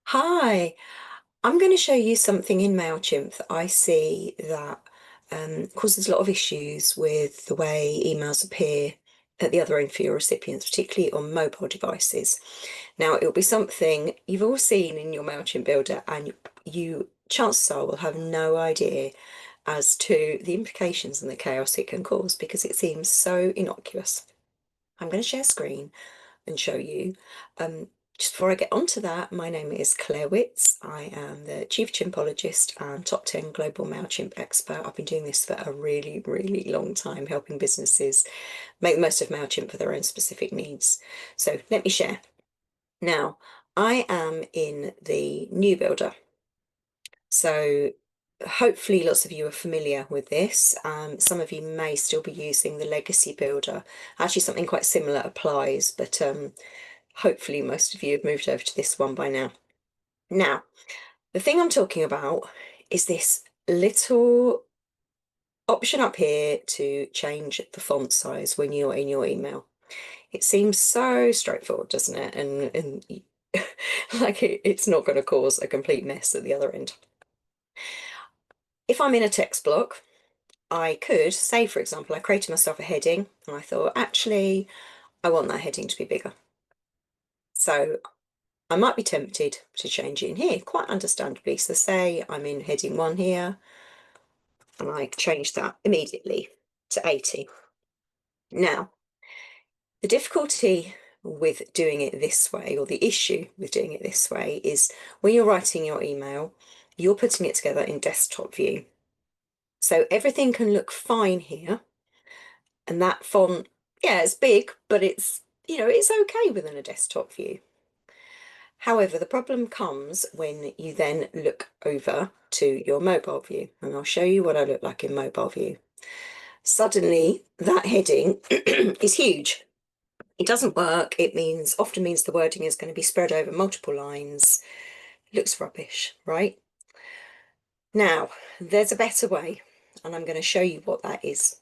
Hi, I'm going to show you something in Mailchimp that I see that causes a lot of issues with the way emails appear at the other end for your recipients, particularly on mobile devices. Now, it'll be something you've all seen in your Mailchimp builder, and you chances are will have no idea as to the implications and the chaos it can cause because it seems so innocuous. I'm going to share screen and show you. Um, just before I get onto that, my name is Claire Witz. I am the Chief Chimpologist and Top 10 Global Mailchimp expert. I've been doing this for a really, really long time, helping businesses make the most of Mailchimp for their own specific needs. So let me share. Now, I am in the new builder. So hopefully lots of you are familiar with this. Some of you may still be using the legacy builder. Actually, something quite similar applies, but hopefully most of you have moved over to this one by now. Now, the thing I'm talking about is this little option up here to change the font size when you're in your email. It seems so straightforward, doesn't it? And like it's not going to cause a complete mess at the other end. If I'm in a text block, I could say, for example, I created myself a heading and I thought, actually, I want that heading to be bigger. So I might be tempted to change it in here, quite understandably. So say I'm in heading 1 here, and I change that immediately to 80. Now, the difficulty with doing it this way, or the issue with doing it this way, is when you're writing your email, you're putting it together in desktop view. So everything can look fine here, and that font, yeah, it's big, but it's okay within a desktop view. However, the problem comes when you then look over to your mobile view, and I'll show you what I look like in mobile view. Suddenly, that heading is huge. It doesn't work. It often means the wording is going to be spread over multiple lines. It looks rubbish, right? Now, there's a better way, and I'm going to show you what that is.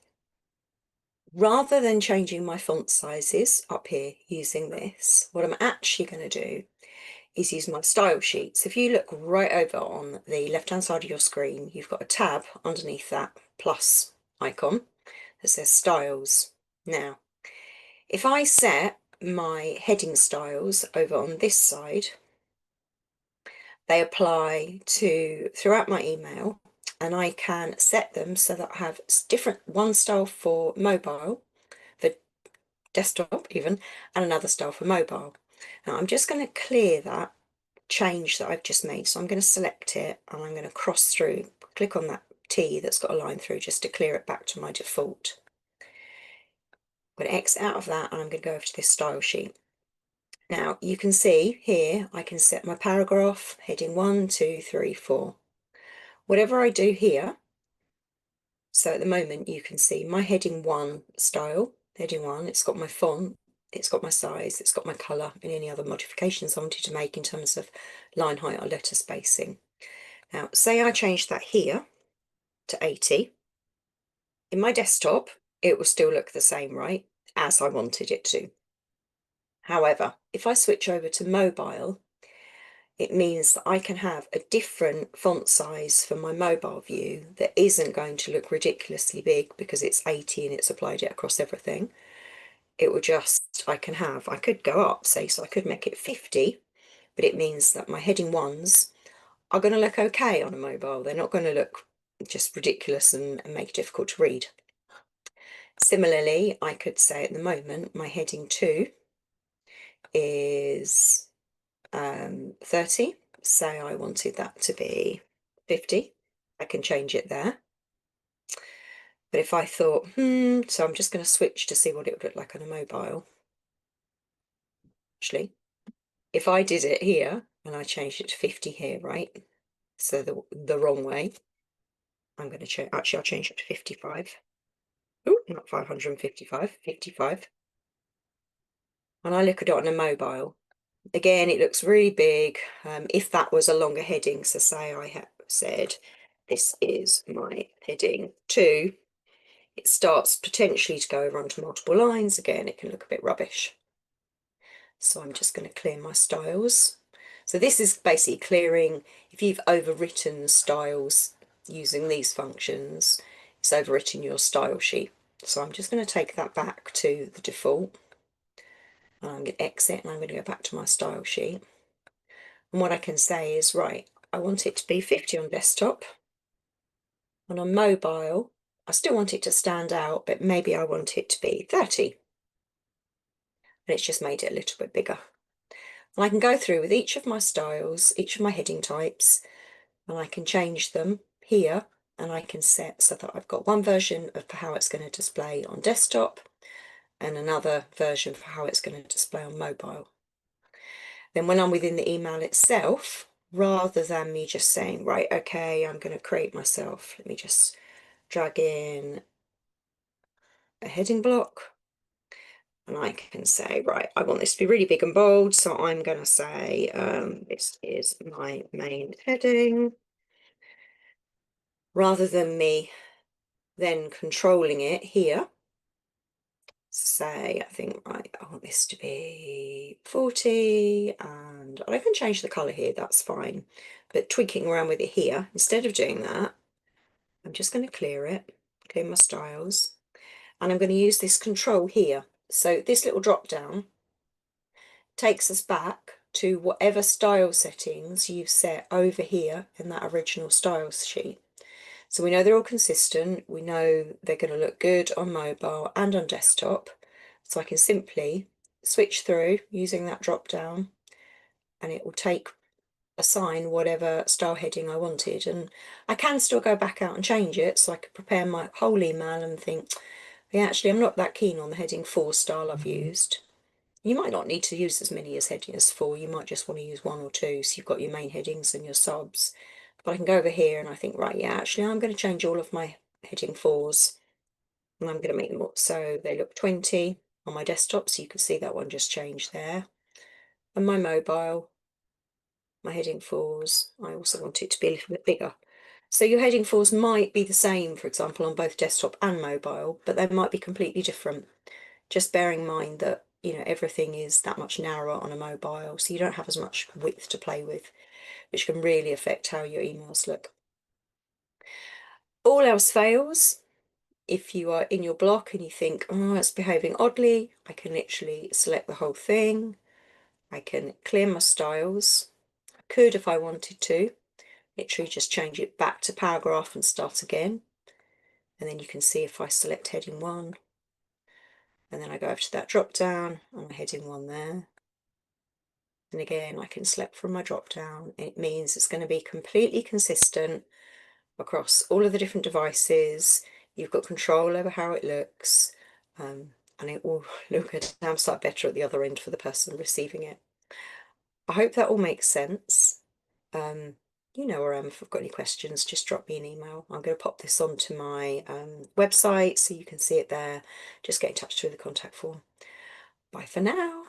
Rather than changing my font sizes up here using this, what I'm actually going to do is use my style sheet. So if you look right over on the left-hand side of your screen, you've got a tab underneath that plus icon that says styles. Now, if I set my heading styles over on this side, they apply to throughout my email, and I can set them so that I have one style for mobile, for desktop even, and another style for mobile. Now I'm just going to clear that change that I've just made. So I'm going to select it and I'm going to cross through, click on that T that's got a line through just to clear it back to my default. I'm going to exit out of that and I'm going to go over to this style sheet. Now you can see here I can set my paragraph, heading 1, 2, 3, 4. Whatever I do here, so at the moment you can see my heading 1 style, heading 1, it's got my font, it's got my size, it's got my colour and any other modifications I wanted to make in terms of line height or letter spacing. Now, say I change that here to 80. In my desktop, it will still look the same, right, as I wanted it to. However, if I switch over to mobile, it means that I can have a different font size for my mobile view that isn't going to look ridiculously big because it's 80 and it's applied it across everything. It will just, I could go up, say, so I could make it 50, but it means that my heading 1s are going to look okay on a mobile. They're not going to look just ridiculous and make it difficult to read. Similarly, I could say at the moment my heading 2 is 30. Say I wanted that to be 50. I can change it there. But if I thought, so I'm just going to switch to see what it would look like on a mobile. Actually, if I did it here and I changed it to 50 here, right? So the wrong way, I'm going to change, actually I'll change it to 55. Oh, not 555, 55. When I look at it on a mobile, again, it looks really big. If that was a longer heading, so say I have said, this is my heading 2, it starts potentially to go over onto multiple lines. Again, it can look a bit rubbish. So I'm just going to clear my styles. So this is basically clearing, if you've overwritten styles using these functions, it's overwritten your style sheet. So I'm just going to take that back to the default. And I'm going to exit and I'm going to go back to my style sheet. And what I can say is, right, I want it to be 50 on desktop. And on mobile, I still want it to stand out, but maybe I want it to be 30. And it's just made it a little bit bigger. And I can go through with each of my styles, each of my heading types, and I can change them here, and I can set so that I've got one version of how it's going to display on desktop and another version for how it's going to display on mobile. Then when I'm within the email itself, rather than me just saying, right, okay, I'm going to create myself, let me just drag in a heading block. And I can say, right, I want this to be really big and bold. So I'm going to say, this is my main heading. Rather than me then controlling it here, say, I think, right, I want this to be 40, and I can change the colour here, that's fine. But tweaking around with it here, instead of doing that, I'm just going to clear it, clear my styles, and I'm going to use this control here. So this little drop down takes us back to whatever style settings you've set over here in that original styles sheet. So we know they're all consistent, we know they're going to look good on mobile and on desktop, so I can simply switch through using that drop down and it will assign whatever style heading I wanted, and I can still go back out and change it, so I could prepare my whole email and think, yeah, actually I'm not that keen on the heading 4 style I've used. You might not need to use as many as heading as 4, you might just want to use 1 or 2, so you've got your main headings and your subs. But I can go over here and I think, right, yeah, actually I'm going to change all of my heading 4s and I'm going to make them up so they look 20 on my desktop, so you can see that one just changed there. And my mobile, my heading 4s, I also want it to be a little bit bigger. So your heading 4s might be the same, for example, on both desktop and mobile, but they might be completely different. Just bearing in mind that, you know, everything is that much narrower on a mobile, so you don't have as much width to play with, which can really affect how your emails look. All else fails, if you are in your block and you think, oh, it's behaving oddly, I can literally select the whole thing. I can clear my styles. I could, if I wanted to, literally just change it back to paragraph and start again. And then you can see if I select heading 1, and then I go over to that drop down and I'm heading 1 there. And again, I can select from my drop down. It means it's going to be completely consistent across all of the different devices. You've got control over how it looks, and it will look a damn sight better at the other end for the person receiving it. I hope that all makes sense. You know where I am. If I've got any questions, just drop me an email. I'm going to pop this onto my website so you can see it there. Just get in touch through the contact form. Bye for now.